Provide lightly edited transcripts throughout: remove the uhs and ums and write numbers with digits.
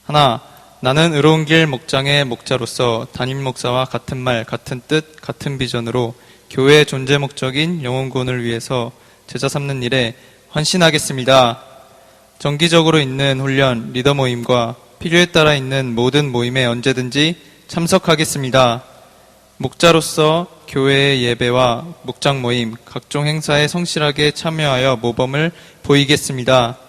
하나, 나는 의로운 길 목장의 목자로서 담임 목사와 같은 말, 같은 뜻, 같은 비전으로 교회의 존재 목적인 영혼 구원을 위해서 제자 삼는 일에 헌신하겠습니다. 정기적으로 있는 훈련, 리더 모임과 필요에 따라 있는 모든 모임에 언제든지 참석하겠습니다. 목자로서 교회의 예배와 목장 모임, 각종 행사에 성실하게 참여하여 모범을 보이겠습니다.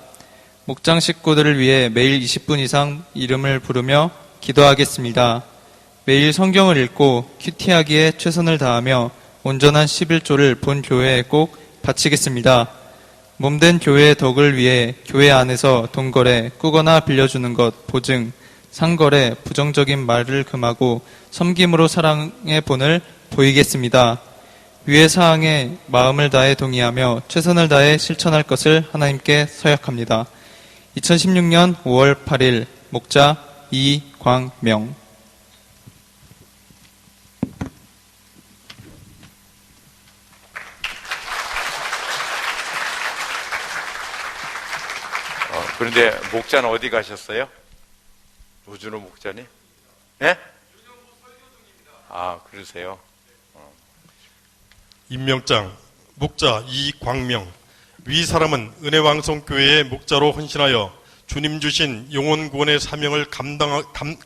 목장 식구들을 위해 매일 20분 이상 이름을 부르며 기도하겠습니다. 매일 성경을 읽고 큐티하기에 최선을 다하며 온전한 11조를 본 교회에 꼭 바치겠습니다. 몸된 교회의 덕을 위해 교회 안에서 돈거래, 꾸거나 빌려주는 것, 보증, 상거래, 부정적인 말을 금하고 섬김으로 사랑의 본을 보이겠습니다. 위의 사항에 마음을 다해 동의하며 최선을 다해 실천할 것을 하나님께 서약합니다. 2016년 5월 8일 목자 이광명. 그런데 목자는 어디 가셨어요? 노준호 목자님? 예? 아, 그러세요? 임명장 목자 이광명. 위 사람은 은혜왕성교회의 목자로 헌신하여 주님 주신 영혼 구원의 사명을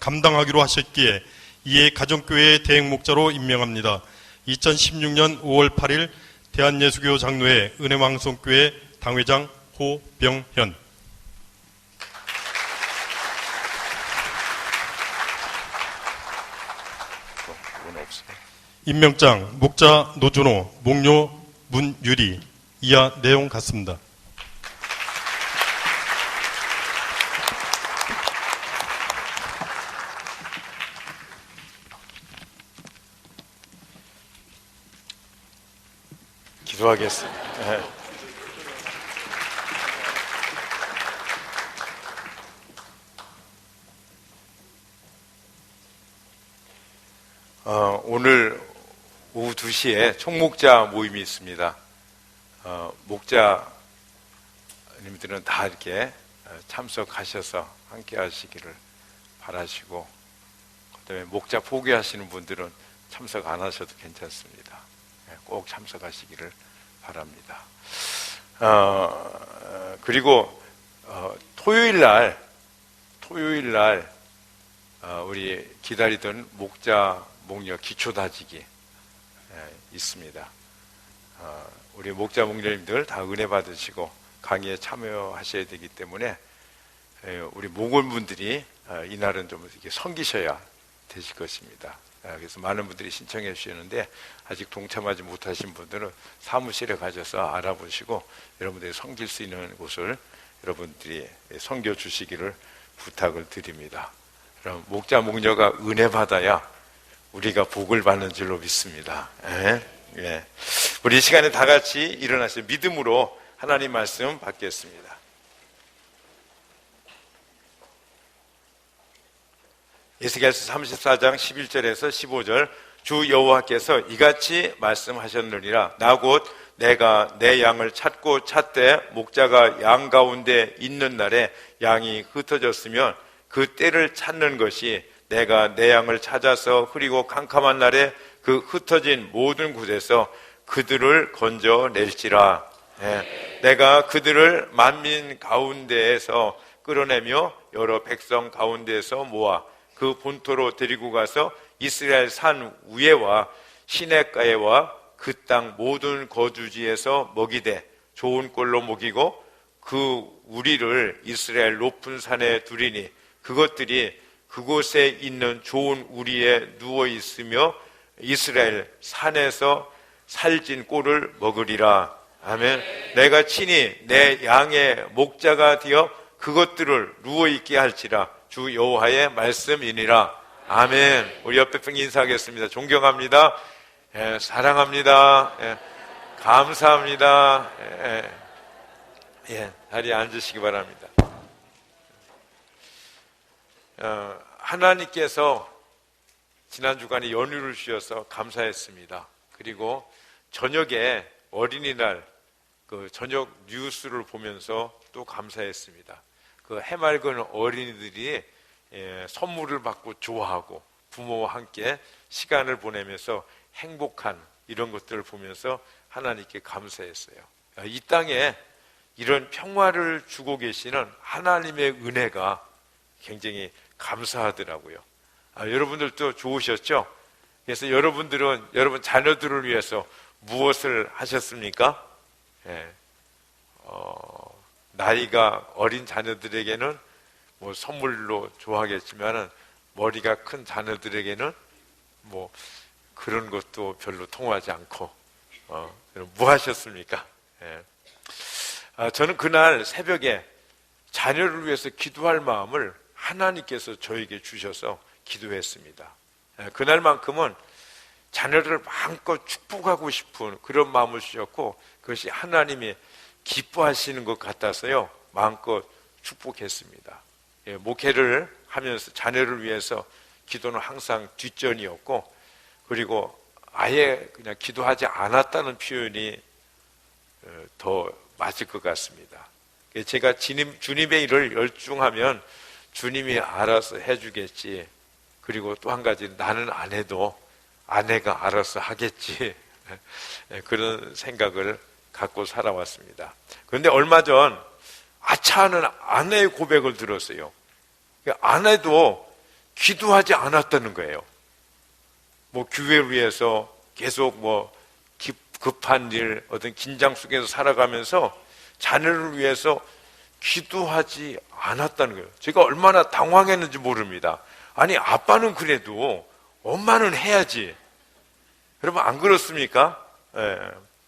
감당하기로 하셨기에 이에 가정교회의 대행 목자로 임명합니다. 2016년 5월 8일 대한예수교 장로회 은혜왕성교회 당회장 호병현. 임명장 목자 노준호, 목료 문유리. 이하 내용 같습니다. 기도하겠습니다. 네. 오늘 오후 2시에 총목자 모임이 있습니다. 목자님들은 다 이렇게 참석하셔서 함께 하시기를 바라시고, 그 다음에 목자 포기하시는 분들은 참석 안 하셔도 괜찮습니다. 꼭 참석하시기를 바랍니다. 그리고 토요일 날 우리 기다리던 목자 목녀 기초 다지기 있습니다. 우리 목자 목녀님들 다 은혜 받으시고 강의에 참여하셔야 되기 때문에 우리 목원분들이 이날은 좀 이렇게 섬기셔야 되실 것입니다. 그래서 많은 분들이 신청해 주시는데 아직 동참하지 못하신 분들은 사무실에 가셔서 알아보시고 여러분들이 섬길 수 있는 곳을 여러분들이 섬겨 주시기를 부탁을 드립니다. 그럼 목자 목녀가 은혜 받아야 우리가 복을 받는 줄로 믿습니다. 예. 우리 이 시간에 다 같이 일어나서 믿음으로 하나님 말씀 받겠습니다. 에스겔서 34장 11절에서 15절. 주 여호와께서 이같이 말씀하셨느니라. 나 곧 내가 내 양을 찾고 찾되 목자가 양 가운데 있는 날에 양이 흩어졌으면 그 때를 찾는 것이 내가 내 양을 찾아서 흐리고 캄캄한 날에 그 흩어진 모든 곳에서 그들을 건져낼지라. 내가 그들을 만민 가운데에서 끌어내며 여러 백성 가운데에서 모아 그 본토로 데리고 가서 이스라엘 산 위에와 시냇가에와 그 땅 모든 거주지에서 먹이되 좋은 꼴로 먹이고 그 우리를 이스라엘 높은 산에 두리니 그것들이 그곳에 있는 좋은 우리에 누워 있으며 이스라엘 산에서 살찐 꼴을 먹으리라. 아멘. 내가 친히 내 양의 목자가 되어 그것들을 누워있게 할지라. 주 여호와의 말씀이니라. 아멘. 우리 옆에 분 인사하겠습니다. 존경합니다. 사랑합니다. 감사합니다. 자리에 앉으시기 바랍니다. 하나님께서 지난 주간에 연휴를 주셔서 감사했습니다. 그리고 저녁에 어린이날 그 저녁 뉴스를 보면서 또 감사했습니다. 그 해맑은 어린이들이 선물을 받고 좋아하고 부모와 함께 시간을 보내면서 행복한 이런 것들을 보면서 하나님께 감사했어요. 이 땅에 이런 평화를 주고 계시는 하나님의 은혜가 굉장히 감사하더라고요. 여러분들도 좋으셨죠? 그래서 여러분들은 여러분 자녀들을 위해서 무엇을 하셨습니까? 나이가 어린 자녀들에게는 뭐 선물로 좋아하겠지만은 머리가 큰 자녀들에게는 뭐 그런 것도 별로 통하지 않고 뭐 하셨습니까? 저는 그날 새벽에 자녀를 위해서 기도할 마음을 하나님께서 저에게 주셔서 기도했습니다. 그날만큼은 자녀를 마음껏 축복하고 싶은 그런 마음을 주셨고 그것이 하나님이 기뻐하시는 것 같아서요 마음껏 축복했습니다. 목회를 하면서 자녀를 위해서 기도는 항상 뒷전이었고 그리고 아예 그냥 기도하지 않았다는 표현이 더 맞을 것 같습니다. 제가 주님의 일을 열중하면 주님이 알아서 해주겠지. 그리고 또 한 가지 나는 안 해도 아내가 알아서 하겠지. 그런 생각을 갖고 살아왔습니다. 그런데 얼마 전 아차하는 아내의 고백을 들었어요. 아내도 기도하지 않았다는 거예요. 뭐 교회를 위해서 계속 뭐 급한 일, 어떤 긴장 속에서 살아가면서 자녀를 위해서 기도하지 않았다는 거예요. 제가 얼마나 당황했는지 모릅니다. 아니 아빠는 그래도 엄마는 해야지. 여러분 안 그렇습니까?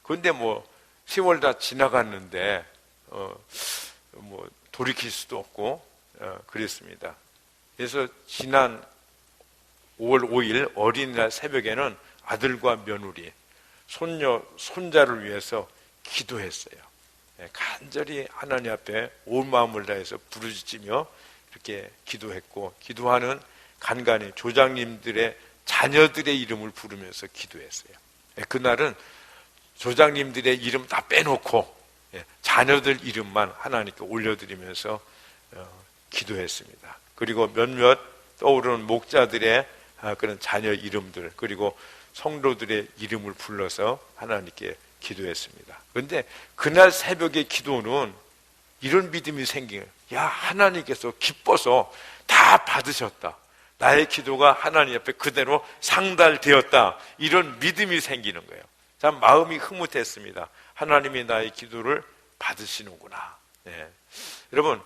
그런데 뭐 세월 다 지나갔는데 뭐 돌이킬 수도 없고 그랬습니다. 그래서 지난 5월 5일 어린이날 새벽에는 아들과 며느리, 손녀, 손자를 위해서 기도했어요. 간절히 하나님 앞에 온 마음을 다해서 부르짖으며 이렇게 기도했고 기도하는 간간히 조장님들의 자녀들의 이름을 부르면서 기도했어요. 그날은 조장님들의 이름 다 빼놓고 자녀들 이름만 하나님께 올려드리면서 기도했습니다. 그리고 몇몇 떠오르는 목자들의 그런 자녀 이름들 그리고 성도들의 이름을 불러서 하나님께 기도했습니다. 그런데 그날 새벽의 기도는 이런 믿음이 생겨요. 야, 하나님께서 기뻐서 다 받으셨다. 나의 기도가 하나님 앞에 그대로 상달되었다. 이런 믿음이 생기는 거예요. 참 마음이 흐뭇했습니다. 하나님이 나의 기도를 받으시는구나. 여러분,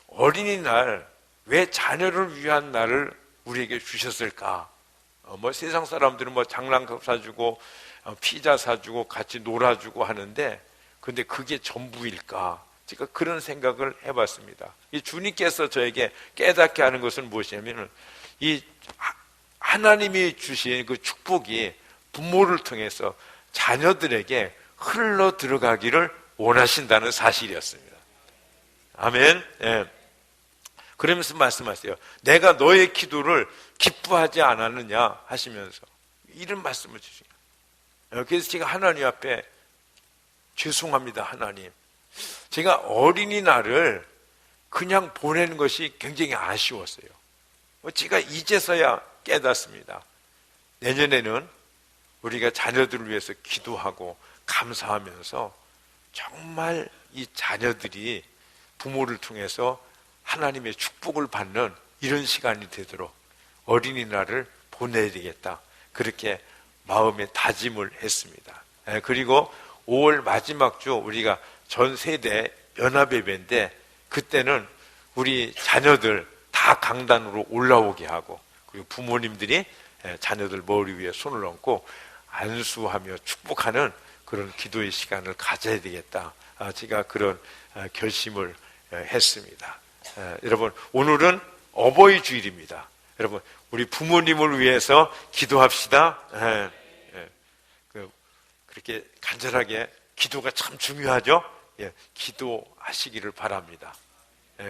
어린이날 왜 자녀를 위한 날을 우리에게 주셨을까? 뭐 세상 사람들은 뭐 장난감 사주고 피자 사주고 같이 놀아주고 하는데 근데 그게 전부일까? 제가 그런 생각을 해봤습니다. 이 주님께서 저에게 깨닫게 하는 것은 무엇이냐면 이 하나님이 주신 그 축복이 부모를 통해서 자녀들에게 흘러 들어가기를 원하신다는 사실이었습니다. 아멘. 그러면서 말씀하세요. 내가 너의 기도를 기뻐하지 않았느냐 하시면서 이런 말씀을 주시죠. 그래서 제가 하나님 앞에 죄송합니다, 하나님. 제가 어린이날을 그냥 보내는 것이 굉장히 아쉬웠어요. 제가 이제서야 깨닫습니다. 내년에는 우리가 자녀들을 위해서 기도하고 감사하면서 정말 이 자녀들이 부모를 통해서 하나님의 축복을 받는 이런 시간이 되도록 어린이날을 보내야 되겠다. 그렇게 마음에 다짐을 했습니다. 그리고 5월 마지막 주 우리가 전 세대 연합예배인데 그때는 우리 자녀들 다 강단으로 올라오게 하고 그리고 부모님들이 자녀들 머리 위에 손을 얹고 안수하며 축복하는 그런 기도의 시간을 가져야 되겠다. 제가 그런 결심을 했습니다. 여러분 오늘은 어버이 주일입니다. 여러분 우리 부모님을 위해서 기도합시다. 그렇게 간절하게 기도가 참 중요하죠. 기도하시기를 바랍니다.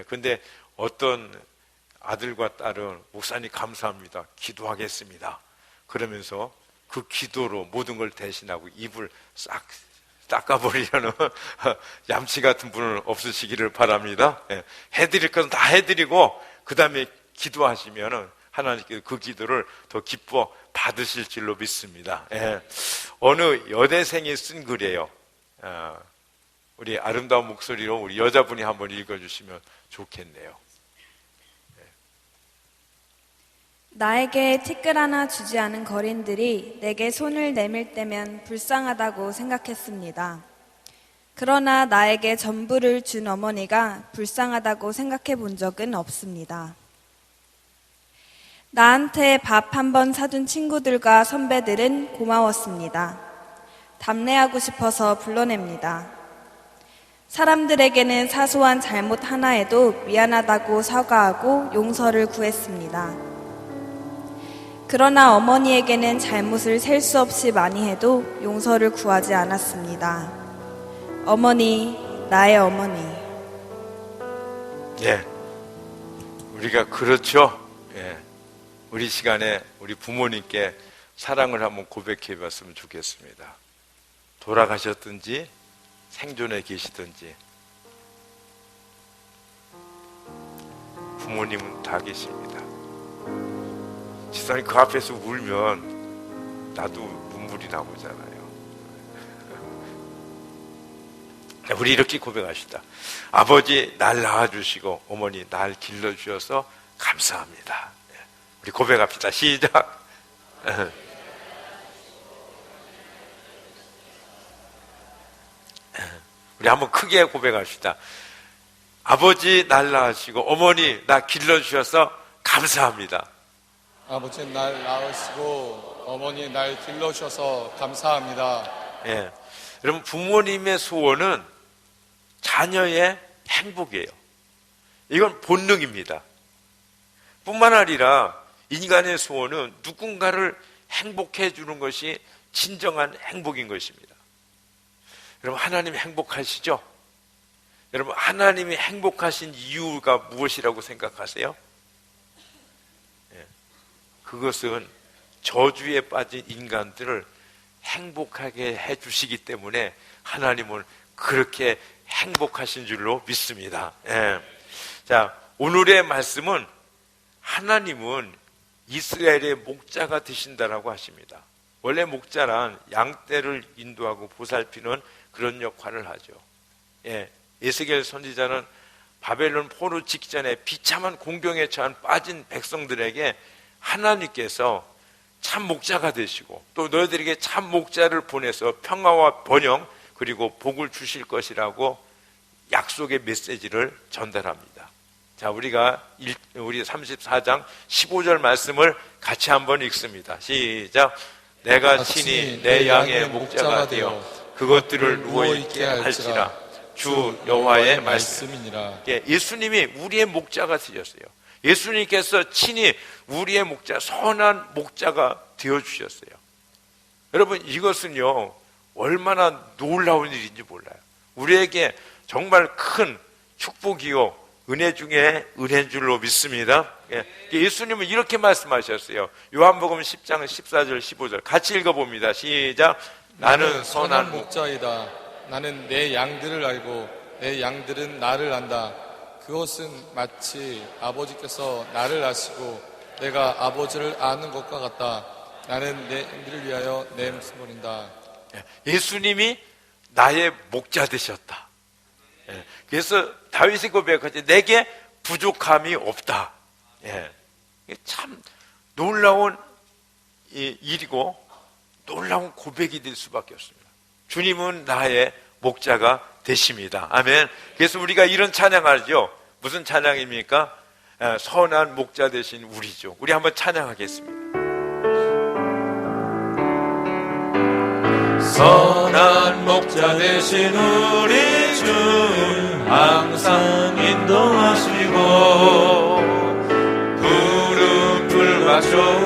그런데 어떤 아들과 딸은 목사님 감사합니다. 기도하겠습니다. 그러면서 그 기도로 모든 걸 대신하고 입을 싹 닦아버리려는 얌치 같은 분은 없으시기를 바랍니다. 해드릴 것은 다 해드리고 그 다음에 기도하시면은 하나님께서 그 기도를 더 기뻐 받으실 줄로 믿습니다. 예. 어느 여대생이 쓴 글이에요. 우리 아름다운 목소리로 우리 여자분이 한번 읽어주시면 좋겠네요. 나에게 티끌 하나 주지 않은 거린들이 내게 손을 내밀 때면 불쌍하다고 생각했습니다. 그러나 나에게 전부를 준 어머니가 불쌍하다고 생각해 본 적은 없습니다. 나한테 밥 한 번 사준 친구들과 선배들은 고마웠습니다. 답례하고 싶어서 불러냅니다. 사람들에게는 사소한 잘못 하나에도 미안하다고 사과하고 용서를 구했습니다. 그러나 어머니에게는 잘못을 셀 수 없이 많이 해도 용서를 구하지 않았습니다. 어머니, 나의 어머니. 예. 우리가 그렇죠. 예. 우리 시간에 우리 부모님께 사랑을 한번 고백해 봤으면 좋겠습니다. 돌아가셨든지 생존해 계시든지 부모님은 다 계십니다. 지선이 그 앞에서 울면 나도 눈물이 나오잖아요. 우리 이렇게 고백합시다. 아버지 날 낳아주시고 어머니 날 길러주셔서 감사합니다. 우리 고백합시다. 시작. 우리 한번 크게 고백합시다. 아버지 날 낳으시고 어머니 나 길러주셔서 감사합니다. 아버지 날 낳으시고 어머니 날 길러주셔서 감사합니다. 예. 여러분 부모님의 소원은 자녀의 행복이에요. 이건 본능입니다. 뿐만 아니라 인간의 소원은 누군가를 행복해 주는 것이 진정한 행복인 것입니다. 여러분 하나님 행복하시죠? 여러분 하나님이 행복하신 이유가 무엇이라고 생각하세요? 그것은 저주에 빠진 인간들을 행복하게 해주시기 때문에 하나님은 그렇게 행복하신 줄로 믿습니다. 예. 자, 오늘의 말씀은 하나님은 이스라엘의 목자가 되신다라고 하십니다. 원래 목자란 양떼를 인도하고 보살피는 그런 역할을 하죠. 예. 에스겔 선지자는 바벨론 포로 직전에 비참한 공경에 처한 빠진 백성들에게 하나님께서 참 목자가 되시고 또 너희들에게 참 목자를 보내서 평화와 번영 그리고 복을 주실 것이라고 약속의 메시지를 전달합니다. 자, 우리 34장 15절 말씀을 같이 한번 읽습니다. 시작. 내가 친히 내 양의 목자가 되어 그것들을 누워있게 할지라 주 여호와의 말씀이니라. 예수님이 우리의 목자가 되셨어요. 예수님께서 친히 우리의 목자, 선한 목자가 되어주셨어요. 여러분 이것은요 얼마나 놀라운 일인지 몰라요. 우리에게 정말 큰 축복이요 은혜 중에 은혜인 줄로 믿습니다. 예수님은 이렇게 말씀하셨어요. 요한복음 10장 14절 15절 같이 읽어봅니다. 시작. 나는 선한 목자이다. 나는 내 양들을 알고 내 양들은 나를 안다. 그것은 마치 아버지께서 나를 아시고 내가 아버지를 아는 것과 같다. 나는 내 양들을 위하여 내 목숨을 버린다. 예수님이 나의 목자 되셨다. 그래서 다윗이 고백하지 내게 부족함이 없다. 참 놀라운 일이고 놀라운 고백이 될 수밖에 없습니다. 주님은 나의 목자가 되십니다. 아멘. 그래서 우리가 이런 찬양하죠. 무슨 찬양입니까? 선한 목자 되신 우리죠. 우리 한번 찬양하겠습니다. 선한 목자 되신 우리 주 항상 인도하시고 푸른 풀밭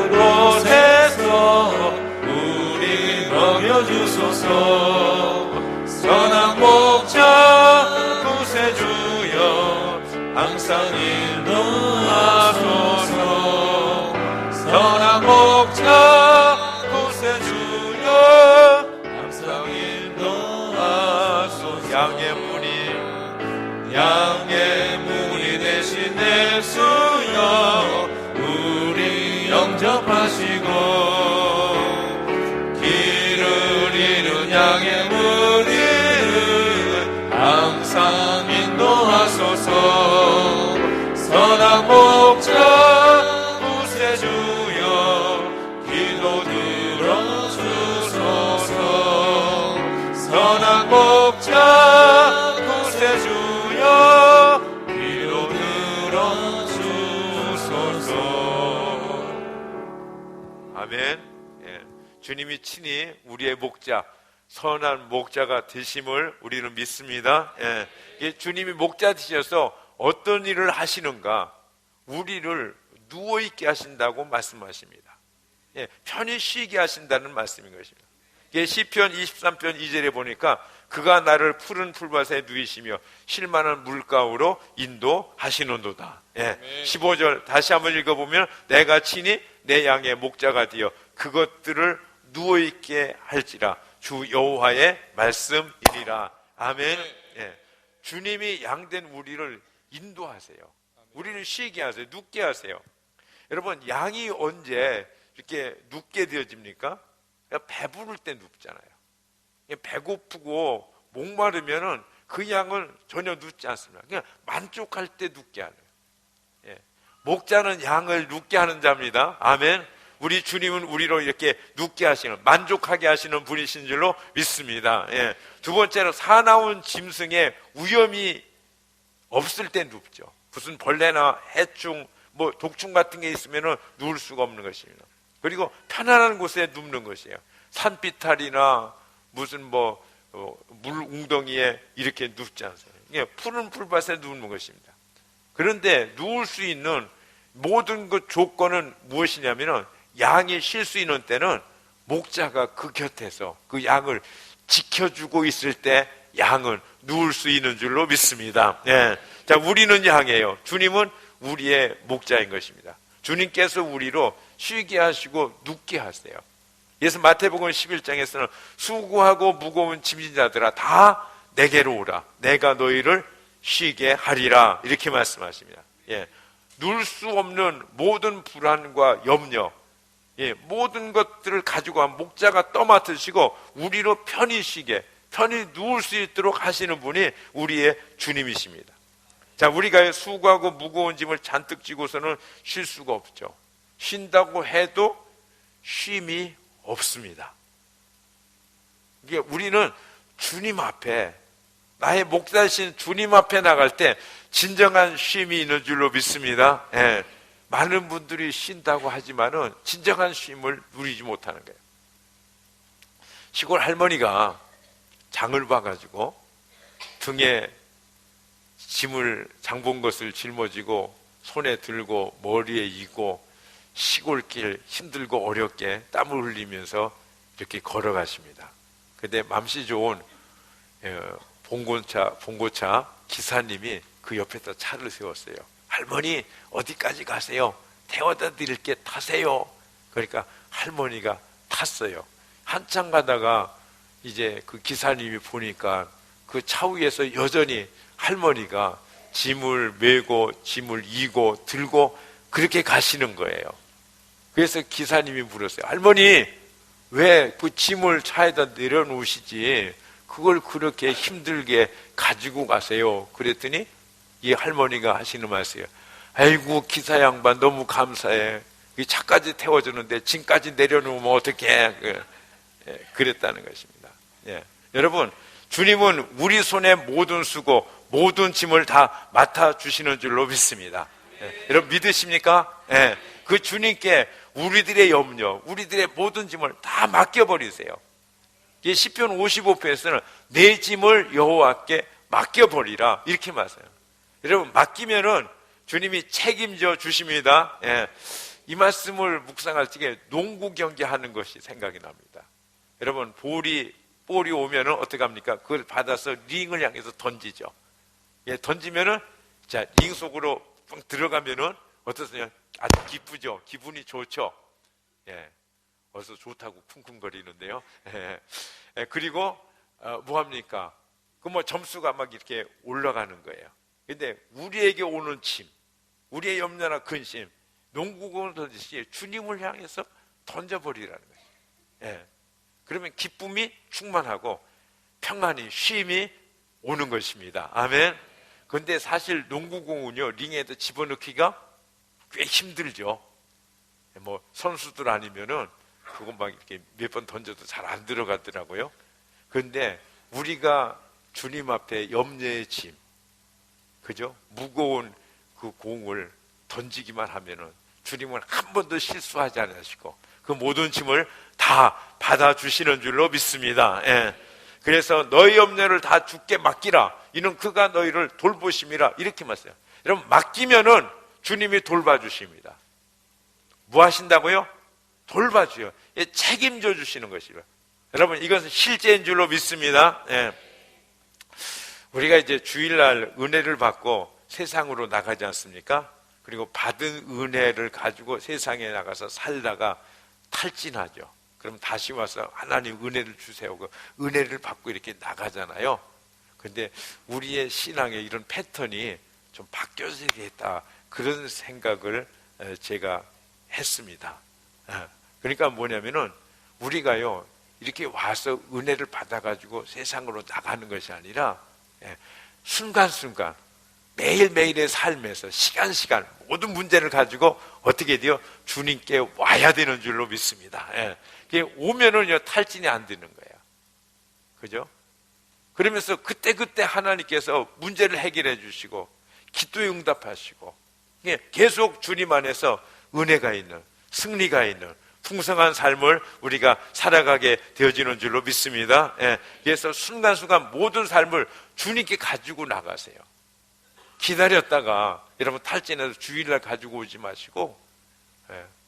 곳에서 우리 먹여주소서. 선한 목자 구세주여 항상 인도하소서. 선한 목자 구세주여 항상 인도하소서. 양의 문이 되신 예수여 아멘. 예. 주님이 친히 우리의 목자, 선한 목자가 되심을 우리는 믿습니다. 예. 예, 주님이 목자 되셔서 어떤 일을 하시는가? 우리를 누워있게 하신다고 말씀하십니다. 예, 편히 쉬게 하신다는 말씀인 것입니다. 예, 시편 23편 2절에 보니까 그가 나를 푸른 풀밭에 누이시며 쉴만한 물가로 인도하시는도다. 예, 15절 다시 한번 읽어보면 내가 친히 내 양의 목자가 되어 그것들을 누워있게 할지라 주 여호와의 말씀이니라. 아멘. 예, 주님이 양된 우리를 인도하세요. 우리를 쉬게 하세요. 눕게 하세요. 여러분, 양이 언제 이렇게 눕게 되어집니까? 배부를 때 눕잖아요. 배고프고 목마르면은 그 양은 전혀 눕지 않습니다. 그냥 만족할 때 눕게 하는. 예. 목자는 양을 눕게 하는 자입니다. 아멘. 우리 주님은 우리로 이렇게 눕게 하시는, 만족하게 하시는 분이신 줄로 믿습니다. 예. 두 번째로 사나운 짐승의 위험이 없을 때 눕죠. 무슨 벌레나 해충, 뭐 독충 같은 게 있으면은 누울 수가 없는 것입니다. 그리고 편안한 곳에 눕는 것이에요. 산비탈이나 무슨 물 웅덩이에 이렇게 눕지 않습니다. 예, 푸른 풀밭에 눕는 것입니다. 그런데 누울 수 있는 모든 그 조건은 무엇이냐면은 양이 쉴 수 있는 때는 목자가 그 곁에서 그 양을 지켜주고 있을 때 양은 누울 수 있는 줄로 믿습니다. 예. 자, 우리는 양이에요. 주님은 우리의 목자인 것입니다. 주님께서 우리로 쉬게 하시고 눕게 하세요. 그래서 마태복음 11장에서는 수고하고 무거운 짐진 자들아 다 내게로 오라. 내가 너희를 쉬게 하리라. 이렇게 말씀하십니다. 예. 누울 수 없는 모든 불안과 염려, 예, 모든 것들을 가지고 한 목자가 떠맡으시고 우리로 편히 쉬게, 편히 누울 수 있도록 하시는 분이 우리의 주님이십니다. 자, 우리가 수고하고 무거운 짐을 잔뜩 지고서는 쉴 수가 없죠. 쉰다고 해도 쉼이 없습니다. 이게 우리는 주님 앞에, 나의 목자신 주님 앞에 나갈 때 진정한 쉼이 있는 줄로 믿습니다. 예. 많은 분들이 쉰다고 하지만은 진정한 쉼을 누리지 못하는 거예요. 시골 할머니가 장을 봐가지고 등에 짐을 장본 것을 짊어지고 손에 들고 머리에 이고 시골길 힘들고 어렵게 땀을 흘리면서 이렇게 걸어가십니다. 근데 맘씨 좋은 봉고차 기사님이 그 옆에다 차를 세웠어요. 할머니 어디까지 가세요? 태워다 드릴게 타세요. 그러니까 할머니가 탔어요. 한참 가다가 이제 그 기사님이 보니까 그 차 위에서 여전히 할머니가 짐을 메고 짐을 이고 들고 그렇게 가시는 거예요. 그래서 기사님이 물었어요. 할머니 왜 그 짐을 차에다 내려놓으시지 그걸 그렇게 힘들게 가지고 가세요? 그랬더니 이 할머니가 하시는 말씀이에요. 아이고 기사 양반 너무 감사해. 이 차까지 태워주는데 짐까지 내려놓으면 어떡해. 그랬다는 것입니다. 예. 여러분, 주님은 우리 손에 모든 수고 모든 짐을 다 맡아주시는 줄로 믿습니다. 예. 여러분 믿으십니까? 예. 그 주님께 우리들의 염려, 우리들의 모든 짐을 다 맡겨버리세요. 시편 55편에서는 내 짐을 여호와께 맡겨버리라 이렇게 말해요. 여러분 맡기면은 주님이 책임져 주십니다. 예. 이 말씀을 묵상할 적에 농구 경기하는 것이 생각이 납니다. 여러분 볼이 오면은 어떻게 합니까? 그걸 받아서 링을 향해서 던지죠. 예, 던지면은 자 링 속으로 들어가면은 어떠세요? 아주 기쁘죠. 기분이 좋죠. 예, 어서 좋다고 쿵쿵거리는데요. 예, 그리고 뭐 합니까? 그 뭐 점수가 막 이렇게 올라가는 거예요. 근데 우리에게 오는 짐, 우리의 염려나 근심, 농구공을 던지시 주님을 향해서 던져버리라는 거예요. 예. 그러면 기쁨이 충만하고 평안이 쉼이 오는 것입니다. 아멘. 근데 사실 농구공은요 링에다 집어넣기가 꽤 힘들죠. 뭐 선수들 아니면은 그건 막 이렇게 몇 번 던져도 잘 안 들어가더라고요. 근데 우리가 주님 앞에 염려의 짐, 그죠? 무거운 그 공을 던지기만 하면은 주님은 한 번도 실수하지 않으시고 그 모든 짐을 다 받아주시는 줄로 믿습니다. 예. 그래서 너희 염려를 다 주께 맡기라. 이는 그가 너희를 돌보심이라. 이렇게 말씀해요. 여러분, 맡기면은 주님이 돌봐주십니다. 뭐 하신다고요? 돌봐줘요. 예, 책임져 주시는 것이에요. 여러분, 이것은 실제인 줄로 믿습니다. 예. 우리가 이제 주일날 은혜를 받고 세상으로 나가지 않습니까? 그리고 받은 은혜를 가지고 세상에 나가서 살다가 탈진하죠. 그럼 다시 와서 하나님 은혜를 주세요. 그 은혜를 받고 이렇게 나가잖아요. 근데 우리의 신앙의 이런 패턴이 좀 바뀌어야겠다. 그런 생각을 제가 했습니다. 그러니까 뭐냐면은 우리가요, 이렇게 와서 은혜를 받아가지고 세상으로 나가는 것이 아니라 순간순간 매일매일의 삶에서 시간 모든 문제를 가지고 어떻게 돼요? 주님께 와야 되는 줄로 믿습니다. 그게 오면은요, 탈진이 안 되는 거예요. 그죠? 그러면서 그때 하나님께서 문제를 해결해 주시고 기도에 응답하시고 계속 주님 안에서 은혜가 있는, 승리가 있는 풍성한 삶을 우리가 살아가게 되어지는 줄로 믿습니다. 그래서 순간순간 모든 삶을 주님께 가지고 나가세요. 기다렸다가 여러분 탈진해서 주일날 가지고 오지 마시고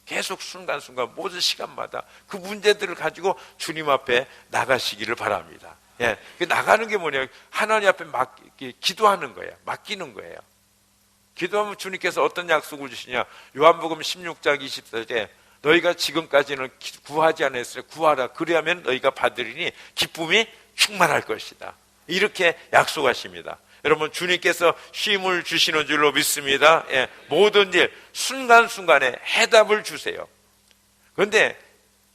계속 순간순간 모든 시간마다 그 문제들을 가지고 주님 앞에 나가시기를 바랍니다. 나가는 게 뭐냐? 하나님 앞에 기도하는 거예요. 맡기는 거예요. 기도하면 주님께서 어떤 약속을 주시냐? 요한복음 16장 24절에 너희가 지금까지는 구하지 않았으니 구하라. 그리하면 너희가 받으리니 기쁨이 충만할 것이다. 이렇게 약속하십니다. 여러분, 주님께서 쉼을 주시는 줄로 믿습니다. 모든 일 순간순간에 해답을 주세요. 그런데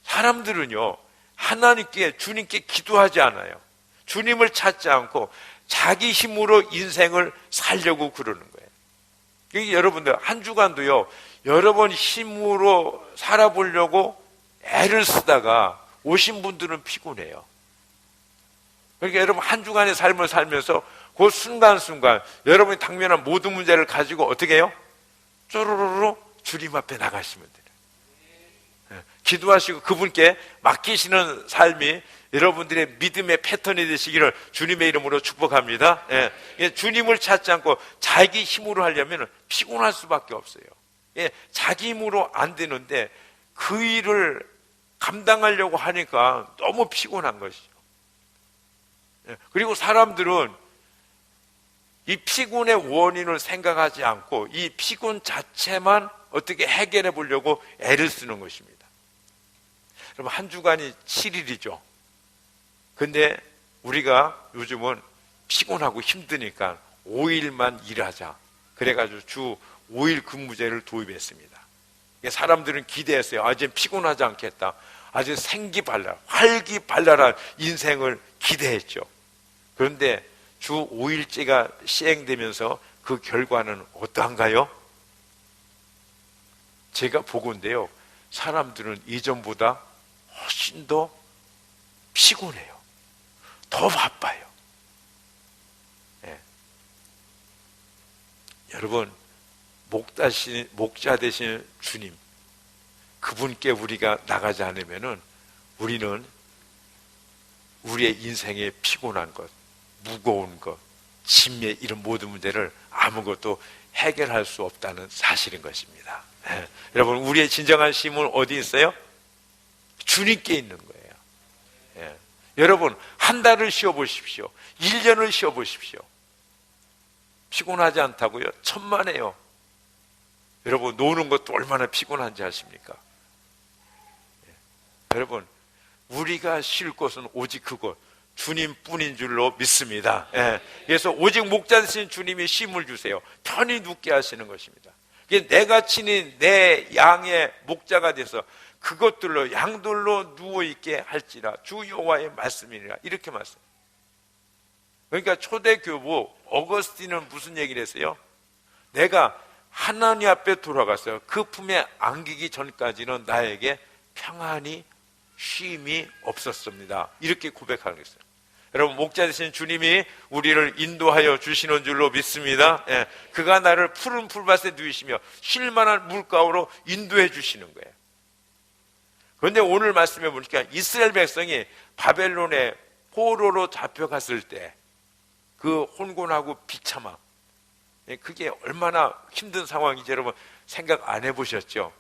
사람들은요, 하나님께, 주님께 기도하지 않아요. 주님을 찾지 않고 자기 힘으로 인생을 살려고 그러는 거예요. 그러니까 여러분들 한 주간도요, 여러 번 힘으로 살아보려고 애를 쓰다가 오신 분들은 피곤해요. 그러니까 여러분 한 주간의 삶을 살면서 그 순간순간 여러분이 당면한 모든 문제를 가지고 어떻게 해요? 쪼르르르 주님 앞에 나가시면 돼요. 기도하시고 그분께 맡기시는 삶이 여러분들의 믿음의 패턴이 되시기를 주님의 이름으로 축복합니다. 주님을 찾지 않고 자기 힘으로 하려면 피곤할 수밖에 없어요. 자기 힘으로 안 되는데 그 일을 감당하려고 하니까 너무 피곤한 것이죠. 그리고 사람들은 이 피곤의 원인을 생각하지 않고 이 피곤 자체만 어떻게 해결해 보려고 애를 쓰는 것입니다. 여러분, 한 주간이 7일이죠. 근데 우리가 요즘은 피곤하고 힘드니까 5일만 일하자. 그래가지고 주 5일 근무제를 도입했습니다. 사람들은 기대했어요. 아, 이제 피곤하지 않겠다. 아주 생기발랄, 활기발랄한 인생을 기대했죠. 그런데 주 5일제가 시행되면서 그 결과는 어떠한가요? 제가 보건대요, 사람들은 이전보다 훨씬 더 피곤해요. 더 바빠요. 여러분, 목자 되신 주님, 그분께 우리가 나가지 않으면은 우리는 우리의 인생에 피곤한 것, 무거운 것, 짐의 이런 모든 문제를 아무것도 해결할 수 없다는 사실인 것입니다. 여러분, 우리의 진정한 힘은 어디 있어요? 주님께 있는 거예요. 여러분, 한 달을 쉬어보십시오. 1년을 쉬어보십시오. 피곤하지 않다고요? 천만에요. 여러분, 노는 것도 얼마나 피곤한지 아십니까? 여러분, 우리가 쉴 곳은 오직 그곳, 주님뿐인 줄로 믿습니다. 그래서 오직 목자 되신 주님이 쉼을 주세요. 편히 눕게 하시는 것입니다. 내가 친히 내 양의 목자가 돼서 그것들로, 양들로 누워있게 할지라 주 여호와의 말씀이니라. 이렇게 말씀. 그러니까 초대교부 어거스틴은 무슨 얘기를 했어요? 내가 하나님 앞에 돌아갔어요. 그 품에 안기기 전까지는 나에게 평안이 쉼이 없었습니다. 이렇게 고백하는 거예요. 여러분, 목자 되신 주님이 우리를 인도하여 주시는 줄로 믿습니다. 예, 그가 나를 푸른 풀밭에 누이시며 쉴만한 물가로 인도해 주시는 거예요. 그런데 오늘 말씀해 보니까 이스라엘 백성이 바벨론에 포로로 잡혀갔을 때 그 혼곤하고 비참함, 그게 얼마나 힘든 상황인지 여러분 생각 안 해보셨죠?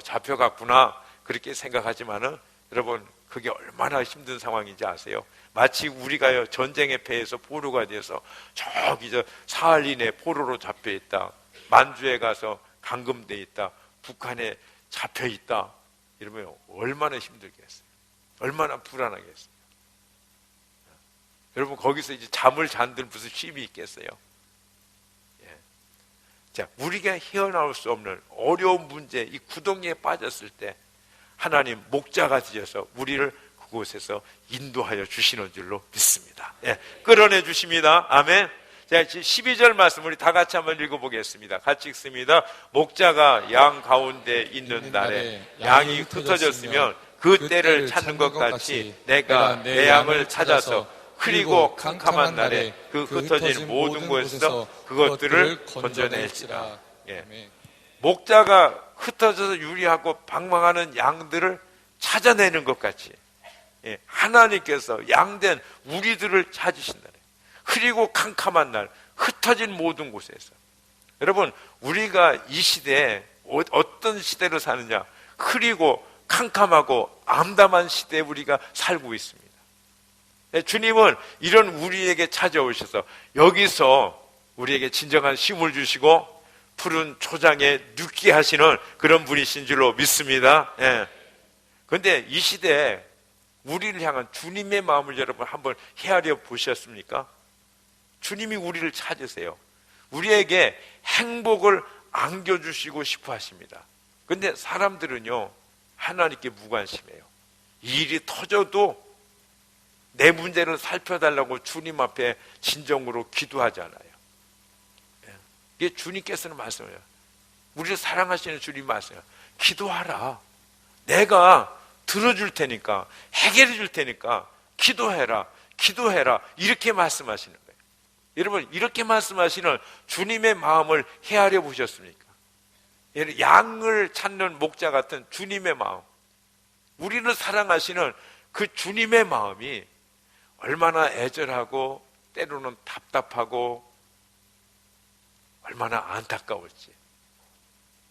잡혀갔구나 그렇게 생각하지만은 여러분 그게 얼마나 힘든 상황인지 아세요? 마치 우리가요 전쟁에 패해서 포로가 돼서 저기 저 사할린에 포로로 잡혀 있다, 만주에 가서 감금돼 있다, 북한에 잡혀 있다 이러면 얼마나 힘들겠어요? 얼마나 불안하겠어요? 여러분 거기서 이제 잠을 잔들 무슨 쉼이 있겠어요? 자, 우리가 헤어나올 수 없는 어려운 문제, 이 구덩이에 빠졌을 때 하나님 목자가 되셔서 우리를 그곳에서 인도하여 주시는 줄로 믿습니다. 끌어내 주십니다. 아멘. 자, 12절 말씀 우리 다 같이 한번 읽어보겠습니다. 같이 읽습니다. 목자가 양 가운데 있는 날에 양이 흩어졌으면 그 때를 찾는 것 같이 내가 내 양을 찾아서 그리고 캄캄한 날에 그 흩어진 모든 곳에서 그것들을 건져낼지라. 목자가 흩어져서 유리하고 방황하는 양들을 찾아내는 것 같이 하나님께서 양된 우리들을 찾으신다. 그리고 캄캄한 날 흩어진 모든 곳에서. 여러분 우리가 이 시대에 어떤 시대로 사느냐, 흐리고 캄캄하고 암담한 시대에 우리가 살고 있습니다. 주님은 이런 우리에게 찾아오셔서 여기서 우리에게 진정한 쉼을 주시고 푸른 초장에 눕게 하시는 그런 분이신 줄로 믿습니다. 그런데 이 시대에 우리를 향한 주님의 마음을 여러분 한번 헤아려 보셨습니까? 주님이 우리를 찾으세요. 우리에게 행복을 안겨주시고 싶어 하십니다. 그런데 사람들은요 하나님께 무관심해요. 일이 터져도 내 문제를 살펴달라고 주님 앞에 진정으로 기도하잖아요. 이게 주님께서는 말씀해요. 우리를 사랑하시는 주님 말씀해요. 기도하라. 내가 들어줄 테니까, 해결해 줄 테니까 기도해라. 기도해라. 이렇게 말씀하시는 거예요. 여러분 이렇게 말씀하시는 주님의 마음을 헤아려 보셨습니까? 양을 찾는 목자 같은 주님의 마음, 우리를 사랑하시는 그 주님의 마음이 얼마나 애절하고 때로는 답답하고 얼마나 안타까울지.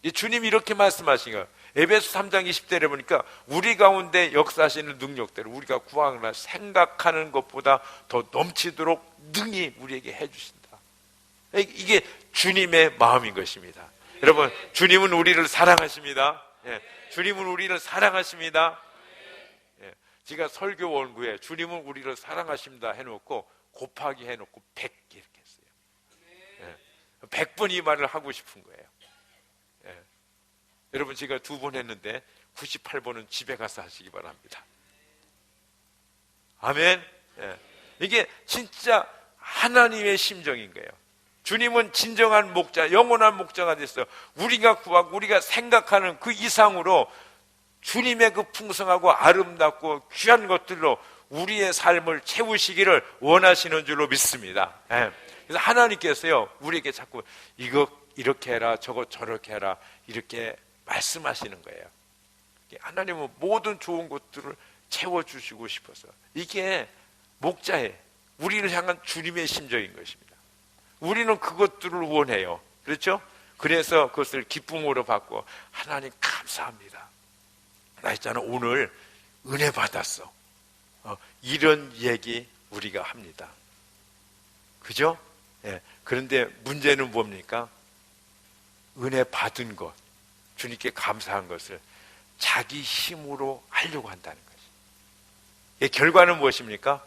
이 주님이 이렇게 말씀하신 거예요. 에베소 3장 20절에 보니까 우리 가운데 역사하시는 능력대로 우리가 구하거나 생각하는 것보다 더 넘치도록 능히 우리에게 해주신다. 이게 주님의 마음인 것입니다. 여러분 주님은 우리를 사랑하십니다. 주님은 우리를 사랑하십니다. 제가 설교 원구에 주님은 우리를 사랑하십니다 해놓고 곱하기 해놓고 100 이렇게 했어요. 100번 이 말을 하고 싶은 거예요. 여러분 제가 2번 했는데 98번은 집에 가서 하시기 바랍니다. 아멘. 이게 진짜 하나님의 심정인 거예요. 주님은 진정한 목자, 영원한 목자가 됐어요. 우리가 구하고 우리가 생각하는 그 이상으로 주님의 그 풍성하고 아름답고 귀한 것들로 우리의 삶을 채우시기를 원하시는 줄로 믿습니다. 그래서 하나님께서요 우리에게 자꾸 이거 이렇게 해라, 저거 저렇게 해라 이렇게 말씀하시는 거예요. 하나님은 모든 좋은 것들을 채워주시고 싶어서, 이게 목자의 우리를 향한 주님의 심정인 것입니다. 우리는 그것들을 원해요. 그렇죠? 그래서 그것을 기쁨으로 받고 하나님 감사합니다. 나 있잖아 오늘 은혜 받았어. 이런 얘기 우리가 합니다. 그죠? 그런데 문제는 뭡니까? 은혜 받은 것, 주님께 감사한 것을 자기 힘으로 하려고 한다는 것이. 결과는 무엇입니까?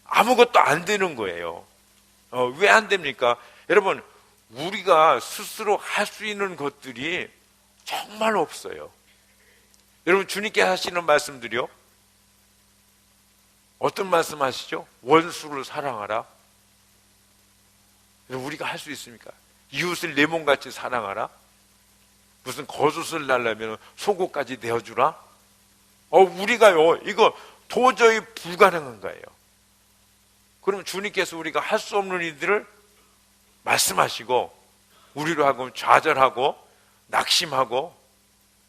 아무것도 안 되는 거예요. 왜 안 됩니까? 여러분 우리가 스스로 할 수 있는 것들이 정말 없어요. 여러분 주님께 하시는 말씀들이요 어떤 말씀 하시죠? 원수를 사랑하라. 우리가 할 수 있습니까? 이웃을 내 몸같이 사랑하라. 무슨 겉옷을 날려면 속옷까지 내어주라. 우리가요 이거 도저히 불가능한 거예요. 그럼 주님께서 우리가 할 수 없는 일들을 말씀하시고 우리로 하여금 좌절하고 낙심하고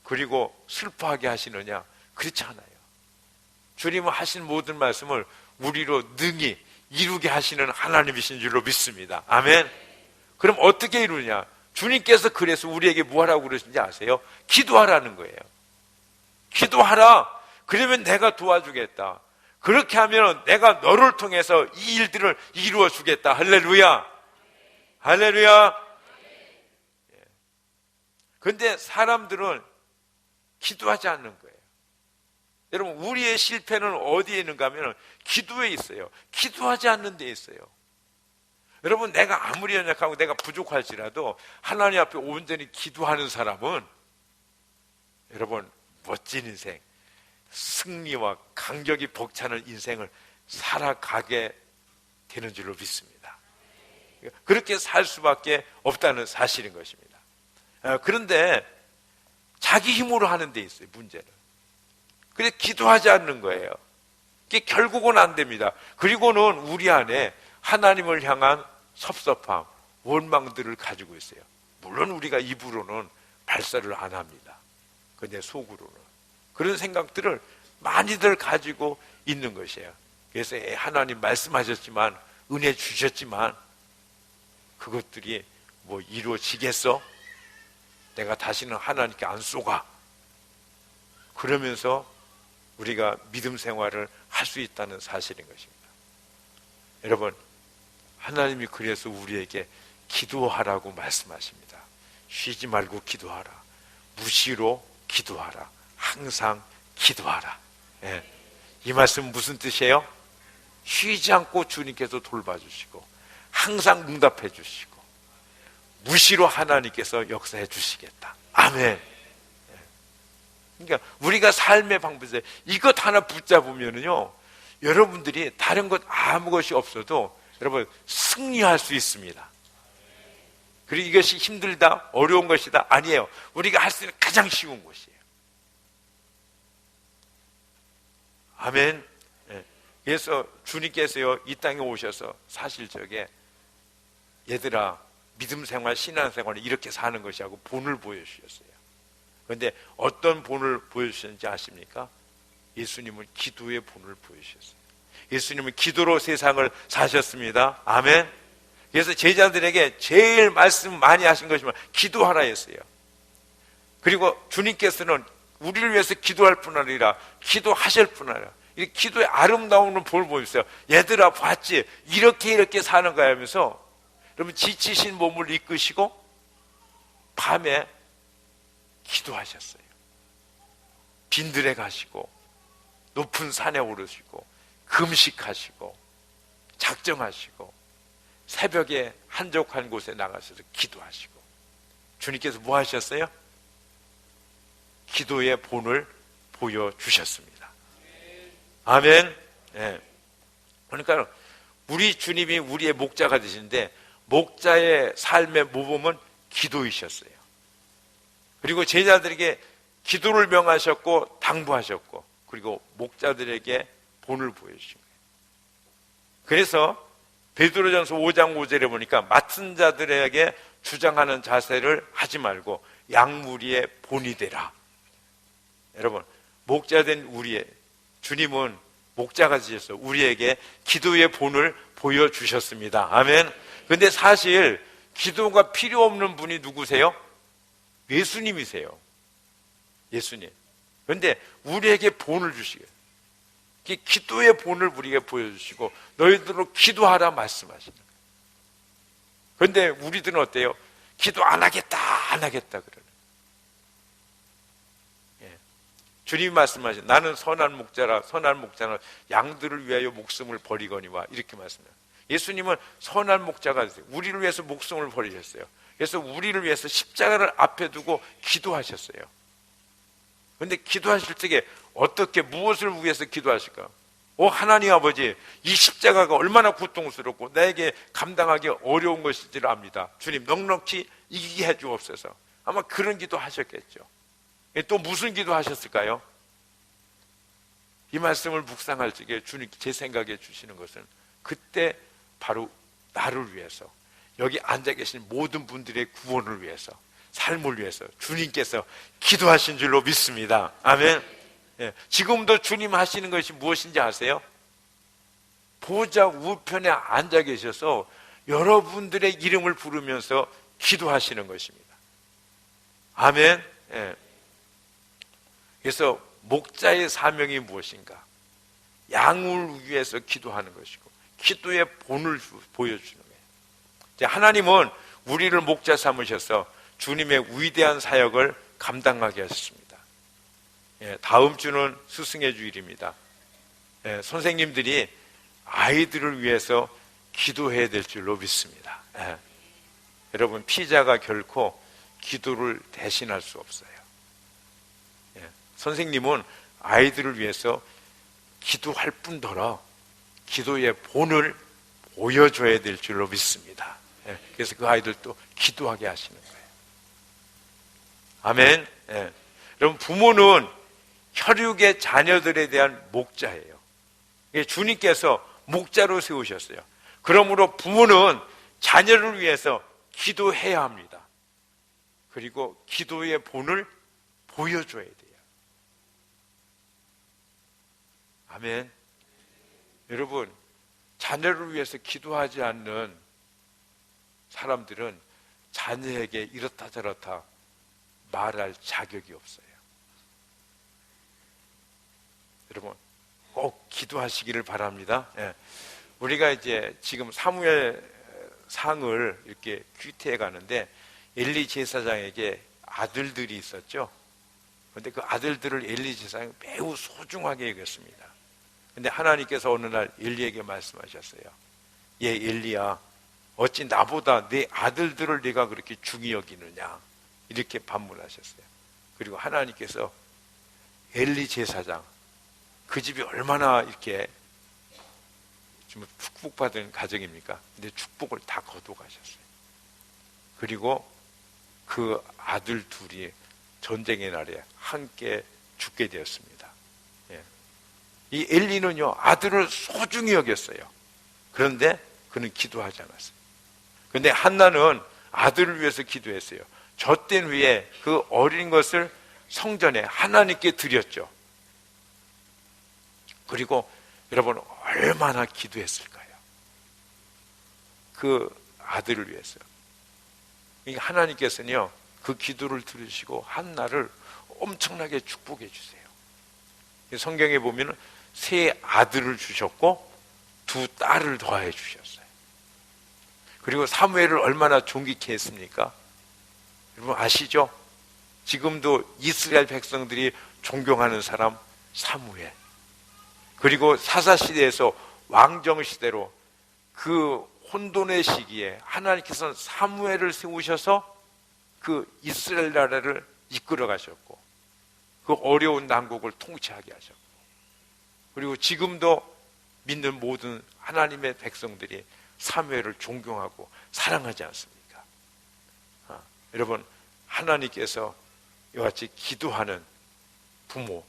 그리고 슬퍼하게 하시느냐? 그렇지 않아요. 주님은 하신 모든 말씀을 우리로 능히 이루게 하시는 하나님이신 줄로 믿습니다. 아멘. 그럼 어떻게 이루냐? 주님께서 그래서 우리에게 뭐 하라고 그러신지 아세요? 기도하라는 거예요. 기도하라. 그러면 내가 도와주겠다. 그렇게 하면 내가 너를 통해서 이 일들을 이루어 주겠다. 할렐루야. 할렐루야. 그런데 사람들은 기도하지 않는 거예요. 여러분, 우리의 실패는 어디에 있는가 하면 기도에 있어요. 기도하지 않는 데 있어요. 여러분, 내가 아무리 연약하고 내가 부족할지라도 하나님 앞에 온전히 기도하는 사람은 여러분, 멋진 인생, 승리와 간격이 벅차는 인생을 살아가게 되는 줄로 믿습니다. 그렇게 살 수밖에 없다는 사실인 것입니다. 그런데 자기 힘으로 하는 데 있어요, 문제는. 그래서 기도하지 않는 거예요. 그게 결국은 안 됩니다. 그리고는 우리 안에 하나님을 향한 섭섭함, 원망들을 가지고 있어요. 물론 우리가 입으로는 발설을 안 합니다. 근데 속으로는 그런 생각들을 많이들 가지고 있는 것이에요. 그래서 하나님 말씀하셨지만, 은혜 주셨지만 그것들이 뭐 이루어지겠어? 내가 다시는 하나님께 안 쏘가. 그러면서 우리가 믿음 생활을 할 수 있다는 사실인 것입니다. 여러분, 하나님이 그래서 우리에게 기도하라고 말씀하십니다. 쉬지 말고 기도하라. 무시로 기도하라. 항상 기도하라. 예. 이 말씀 무슨 뜻이에요? 쉬지 않고 주님께서 돌봐주시고 항상 응답해 주시고 무시로 하나님께서 역사해 주시겠다. 아멘. 그러니까 우리가 삶의 방법에서 이것 하나 붙잡으면요, 여러분들이 다른 것 아무 것이 없어도 여러분 승리할 수 있습니다. 그리고 이것이 힘들다, 어려운 것이다, 아니에요. 우리가 할 수 있는 가장 쉬운 것이에요. 아멘. 그래서 주님께서요, 이 땅에 오셔서 사실 저게 얘들아, 믿음 생활, 신앙 생활을 이렇게 사는 것이라고 본을 보여주셨어요. 그런데 어떤 본을 보여주셨는지 아십니까? 예수님은 기도의 본을 보여주셨어요. 예수님은 기도로 세상을 사셨습니다. 아멘. 그래서 제자들에게 제일 말씀 많이 하신 것이 기도하라 했어요. 그리고 주님께서는 우리를 위해서 기도할 뿐 아니라 기도하실 뿐 아니라 이 기도의 아름다운 본을 보여주세요. 얘들아, 봤지? 이렇게 사는 거야 하면서 여러분 지치신 몸을 이끄시고 밤에 기도하셨어요. 빈들에 가시고 높은 산에 오르시고 금식하시고 작정하시고 새벽에 한적한 곳에 나가셔서 기도하시고 주님께서 뭐 하셨어요? 기도의 본을 보여주셨습니다. 아멘. 네. 그러니까 우리 주님이 우리의 목자가 되시는데 목자의 삶의 모범은 기도이셨어요. 그리고 제자들에게 기도를 명하셨고 당부하셨고 그리고 목자들에게 본을 보여주신 거예요. 그래서 베드로전서 5장 5절에 보니까 맡은 자들에게 주장하는 자세를 하지 말고 양무리의 본이 되라. 여러분, 목자된 우리의 주님은 목자가 되셔서 우리에게 기도의 본을 보여주셨습니다. 아멘. 근데 사실 기도가 필요 없는 분이 누구세요? 예수님이세요. 예수님. 그런데 우리에게 본을 주시게, 기도의 본을 우리에게 보여주시고 너희들로 기도하라 말씀하시는 거예요. 그런데 우리들은 어때요? 기도 안 하겠다 그러는. 예. 주님이 말씀하신 나는 선한 목자라, 선한 목자는 양들을 위하여 목숨을 버리거니와 이렇게 말씀해요. 예수님은 선한 목자가 되세요. 우리를 위해서 목숨을 버리셨어요. 그래서 우리를 위해서 십자가를 앞에 두고 기도하셨어요. 그런데 기도하실 적에 어떻게 무엇을 위해서 기도하실까? 하나님 아버지, 이 십자가가 얼마나 고통스럽고 나에게 감당하기 어려운 것인지를 압니다. 주님 넉넉히 이기게 해주옵소서. 아마 그런 기도 하셨겠죠. 또 무슨 기도 하셨을까요? 이 말씀을 묵상할 적에 주님 제 생각에 주시는 것은 그때 바로 나를 위해서, 여기 앉아 계신 모든 분들의 구원을 위해서, 삶을 위해서 주님께서 기도하신 줄로 믿습니다. 아멘. 예, 지금도 주님 하시는 것이 무엇인지 아세요? 보좌 우편에 앉아 계셔서 여러분들의 이름을 부르면서 기도하시는 것입니다. 아멘. 예. 그래서 목자의 사명이 무엇인가? 양을 위해서 기도하는 것이고 기도의 본을 보여주는 거예요. 하나님은 우리를 목자 삼으셔서 주님의 위대한 사역을 감당하게 하셨습니다. 예, 다음 주는 스승의 주일입니다. 예, 선생님들이 아이들을 위해서 기도해야 될 줄로 믿습니다. 예. 여러분, 피자가 결코 기도를 대신할 수 없어요. 예, 선생님은 아이들을 위해서 기도할 뿐더러 기도의 본을 보여줘야 될 줄로 믿습니다. 예, 그래서 그 아이들도 기도하게 하시는 거예요. 아멘. 예. 여러분, 부모는 혈육의 자녀들에 대한 목자예요. 주님께서 목자로 세우셨어요. 그러므로 부모는 자녀를 위해서 기도해야 합니다. 그리고 기도의 본을 보여줘야 돼요. 아멘. 여러분, 자녀를 위해서 기도하지 않는 사람들은 자녀에게 이렇다 저렇다 말할 자격이 없어요. 여러분, 꼭 기도하시기를 바랍니다. 예. 우리가 이제 지금 사무엘 상을 이렇게 귀태해 가는데 엘리 제사장에게 아들들이 있었죠. 그런데 그 아들들을 엘리 제사장이 매우 소중하게 여겼습니다. 근데 하나님께서 어느 날 엘리에게 말씀하셨어요. 예, 엘리야, 어찌 나보다 네 아들들을 네가 그렇게 중히 여기느냐, 이렇게 반문하셨어요. 그리고 하나님께서 엘리 제사장, 그 집이 얼마나 이렇게 좀 축복받은 가정입니까? 근데 축복을 다 거둬가셨어요. 그리고 그 아들 둘이 전쟁의 날에 함께 죽게 되었습니다. 예. 이 엘리는요, 아들을 소중히 여겼어요. 그런데 그는 기도하지 않았어요. 그런데 한나는 아들을 위해서 기도했어요. 젖된 후에 그 어린 것을 성전에 하나님께 드렸죠. 그리고 여러분, 얼마나 기도했을까요? 그 아들을 위해서. 하나님께서는요, 그 기도를 들으시고 한나를 엄청나게 축복해 주세요. 성경에 보면 세 아들을 주셨고 두 딸을 더해 주셨어요. 그리고 사무엘을 얼마나 존귀케 했습니까? 여러분 아시죠? 지금도 이스라엘 백성들이 존경하는 사람 사무엘. 그리고 사사시대에서 왕정시대로 그 혼돈의 시기에 하나님께서는 사무엘을 세우셔서 그 이스라엘 나라를 이끌어 가셨고 그 어려운 난국을 통치하게 하셨고, 그리고 지금도 믿는 모든 하나님의 백성들이 사무엘을 존경하고 사랑하지 않습니까? 여러분, 하나님께서 이와 같이 기도하는 부모,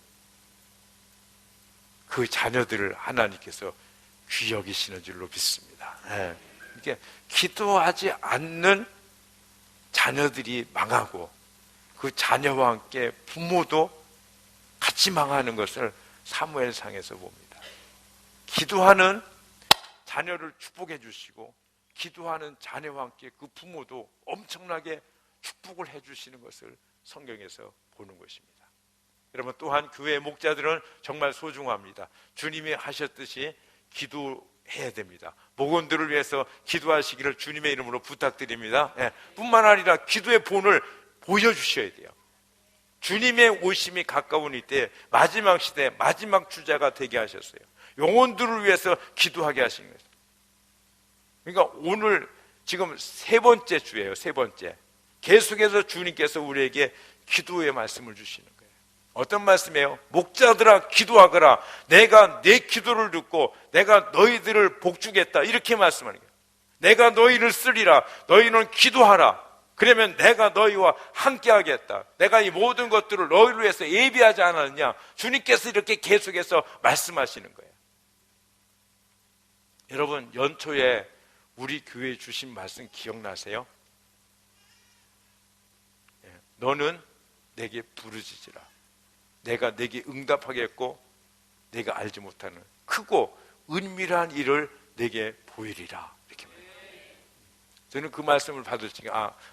그 자녀들을 하나님께서 귀히 여기시는 줄로 믿습니다. 이렇게 기도하지 않는 자녀들이 망하고 그 자녀와 함께 부모도 같이 망하는 것을 사무엘상에서 봅니다. 기도하는 자녀를 축복해 주시고 기도하는 자녀와 함께 그 부모도 엄청나게 축복을 해 주시는 것을 성경에서 보는 것입니다. 여러분, 또한 교회의 목자들은 정말 소중합니다. 주님이 하셨듯이 기도해야 됩니다. 목원들을 위해서 기도하시기를 주님의 이름으로 부탁드립니다. 뿐만 아니라 기도의 본을 보여주셔야 돼요. 주님의 오심이 가까운 이때 마지막 시대 마지막 주자가 되게 하셨어요. 영혼들을 위해서 기도하게 하신 거예요. 그러니까 오늘 지금 세 번째 주예요. 세 번째. 계속해서 주님께서 우리에게 기도의 말씀을 주시는 거예요. 어떤 말씀이에요? 목자들아 기도하거라. 내가 내 기도를 듣고 내가 너희들을 복주겠다. 이렇게 말씀하는 거예요. 내가 너희를 쓰리라. 너희는 기도하라. 그러면 내가 너희와 함께 하겠다. 내가 이 모든 것들을 너희를 위해서 예비하지 않았느냐. 주님께서 이렇게 계속해서 말씀하시는 거예요. 여러분, 연초에 우리 교회에 주신 말씀 기억나세요? 너는 내게 부르짖으라. 내가 내게 응답하겠고 내가 알지 못하는 크고 은밀한 일을 내게 보이리라. 이렇게 말해요. 저는 그 말씀을 받을 때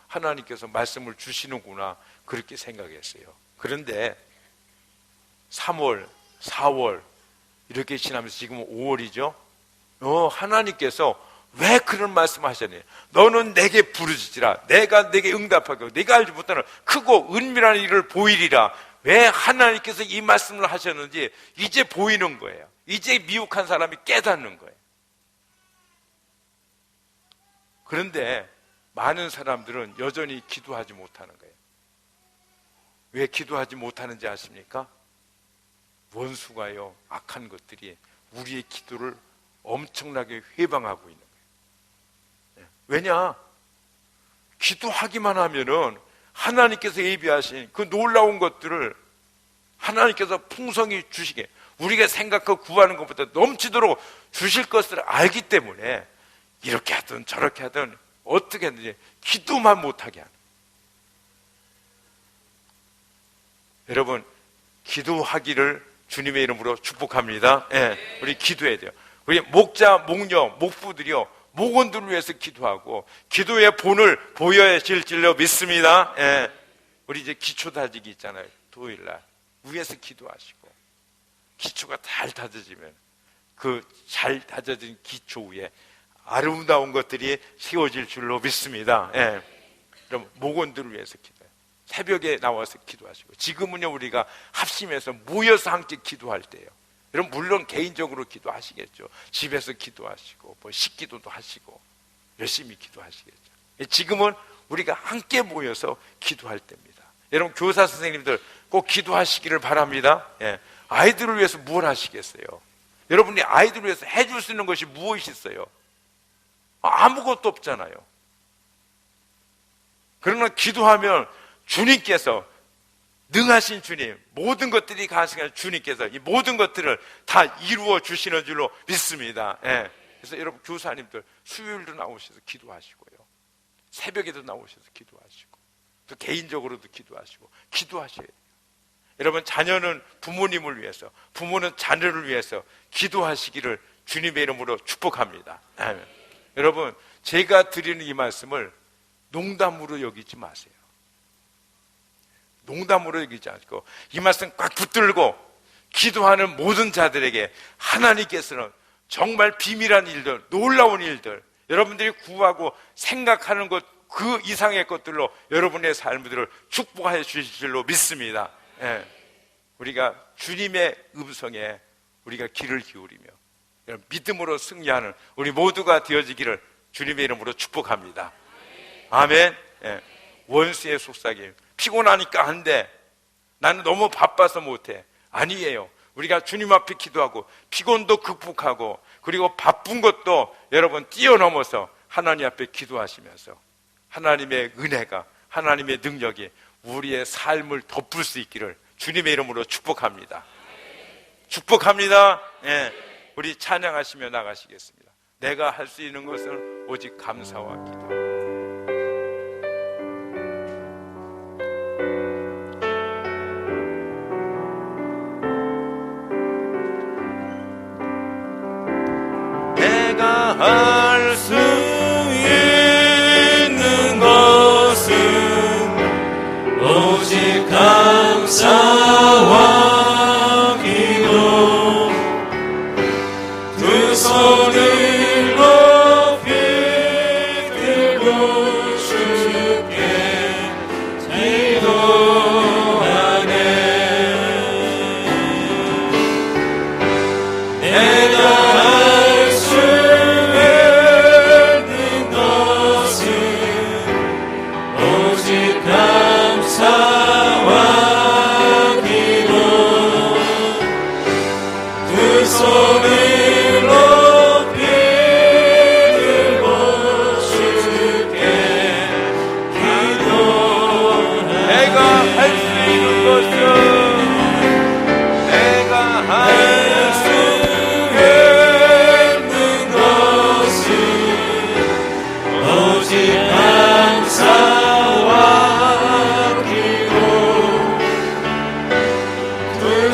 하나님께서 말씀을 주시는구나 그렇게 생각했어요. 그런데 3월, 4월 이렇게 지나면서 지금은 5월이죠. 하나님께서 왜 그런 말씀 하셨냐? 너는 내게 부르짖으라. 내가 내게 응답하고 내가 알지 못하는 크고 은밀한 일을 보이리라. 왜 하나님께서 이 말씀을 하셨는지 이제 보이는 거예요. 이제 미혹한 사람이 깨닫는 거예요. 그런데 많은 사람들은 여전히 기도하지 못하는 거예요. 왜 기도하지 못하는지 아십니까? 원수가요, 악한 것들이 우리의 기도를 엄청나게 회방하고 있는 거예요. 왜냐? 기도하기만 하면은 하나님께서 예비하신 그 놀라운 것들을 하나님께서 풍성히 주시게, 우리가 생각하고 구하는 것보다 넘치도록 주실 것을 알기 때문에 이렇게 하든 저렇게 하든 어떻게 하든지 기도만 못하게 하는. 여러분, 기도하기를 주님의 이름으로 축복합니다. 우리 기도해야 돼요. 우리 목자, 목녀, 목부들이요, 목원들을 위해서 기도하고 기도의 본을 보여질 줄로 믿습니다. 우리 이제 기초 다지기 있잖아요. 토요일날 위에서 기도하시고 기초가 잘 다져지면 그 잘 다져진 기초 위에 아름다운 것들이 세워질 줄로 믿습니다. 그럼 목원들을 위해서 기도해요. 새벽에 나와서 기도하시고, 지금은요 우리가 합심해서 모여서 함께 기도할 때예요. 여러분, 물론 개인적으로 기도하시겠죠. 집에서 기도하시고 뭐 식기도도 하시고 열심히 기도하시겠죠. 지금은 우리가 함께 모여서 기도할 때입니다. 여러분, 교사 선생님들 꼭 기도하시기를 바랍니다. 아이들을 위해서 뭘 하시겠어요? 여러분이 아이들을 위해서 해줄 수 있는 것이 무엇이 있어요? 아무것도 없잖아요. 그러나 기도하면 주님께서, 능하신 주님, 모든 것들이 가능한 주님께서 이 모든 것들을 다 이루어 주시는 줄로 믿습니다. 그래서 여러분, 교사님들 수요일도 나오셔서 기도하시고요, 새벽에도 나오셔서 기도하시고, 또 개인적으로도 기도하시고 기도하셔야 돼요. 여러분, 자녀는 부모님을 위해서, 부모는 자녀를 위해서 기도하시기를 주님의 이름으로 축복합니다. 여러분, 제가 드리는 이 말씀을 농담으로 여기지 마세요. 농담으로 여기지 않고 이 말씀 꽉 붙들고 기도하는 모든 자들에게 하나님께서는 정말 비밀한 일들, 놀라운 일들, 여러분들이 구하고 생각하는 것 그 이상의 것들로 여러분의 삶들을 축복하여 주실 줄로 믿습니다. 우리가 주님의 음성에 우리가 귀를 기울이며 믿음으로 승리하는 우리 모두가 되어지기를 주님의 이름으로 축복합니다. 아멘. 원수의 속삭임, 피곤하니까 안 돼, 나는 너무 바빠서 못해, 아니에요. 우리가 주님 앞에 기도하고 피곤도 극복하고 그리고 바쁜 것도 여러분 뛰어넘어서 하나님 앞에 기도하시면서 하나님의 은혜가, 하나님의 능력이 우리의 삶을 덮을 수 있기를 주님의 이름으로 축복합니다. 축복합니다. 우리 찬양하시며 나가시겠습니다. 내가 할 수 있는 것은 오직 감사와 기도. 내가 할 수 있는 것은 오직 감사와 기도. 두 손을 높이 들고 주께 기도하네. 내가 감사와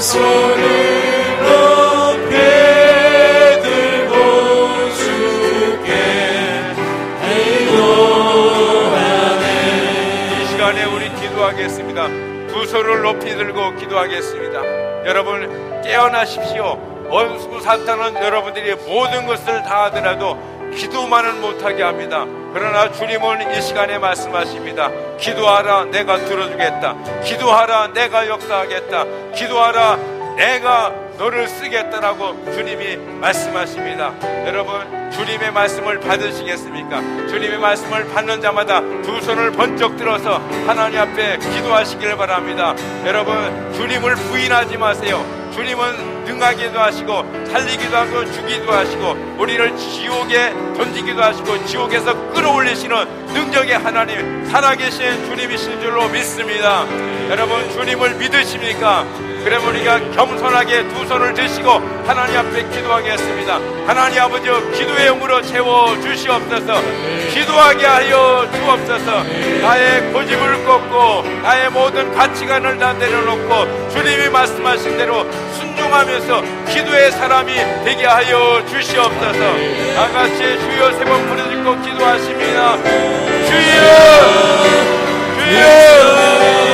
손을 높이 들고 주께 기도하네. 이 시간에 우리 기도하겠습니다. 두 손을 높이 들고 기도하겠습니다. 여러분 깨어나십시오. 원수 사탄은 여러분들이 모든 것을 다 하더라도 기도만은 못하게 합니다. 그러나 주님은 이 시간에 말씀하십니다. 기도하라, 내가 들어주겠다. 기도하라, 내가 역사하겠다. 기도하라, 내가 너를 쓰겠다라고 주님이 말씀하십니다. 여러분 주님의 말씀을 받으시겠습니까? 주님의 말씀을 받는 자마다 두 손을 번쩍 들어서 하나님 앞에 기도하시길 바랍니다. 여러분 주님을 부인하지 마세요. 주님은 능하기도 하시고 살리기도 하고 주기도 하시고 우리를 지옥에 던지기도 하시고 지옥에서 끌어올리시는 능력의 하나님, 살아계신 주님이신 줄로 믿습니다. 여러분 주님을 믿으십니까? 그러면 우리가 겸손하게 두 손을 드시고 하나님 앞에 기도하겠습니다. 하나님 아버지 기도의 영으로 채워주시옵소서. 기도하게 하여 주옵소서. 나의 고집을 꺾고 나의 모든 가치관을 다 내려놓고 주님이 말씀하신 대로 순종하면서 기도의 사람이 되게 하여 주시옵소서. 다같이 주여 세 번 부르짖고 기도하십니다. 주여, 주여,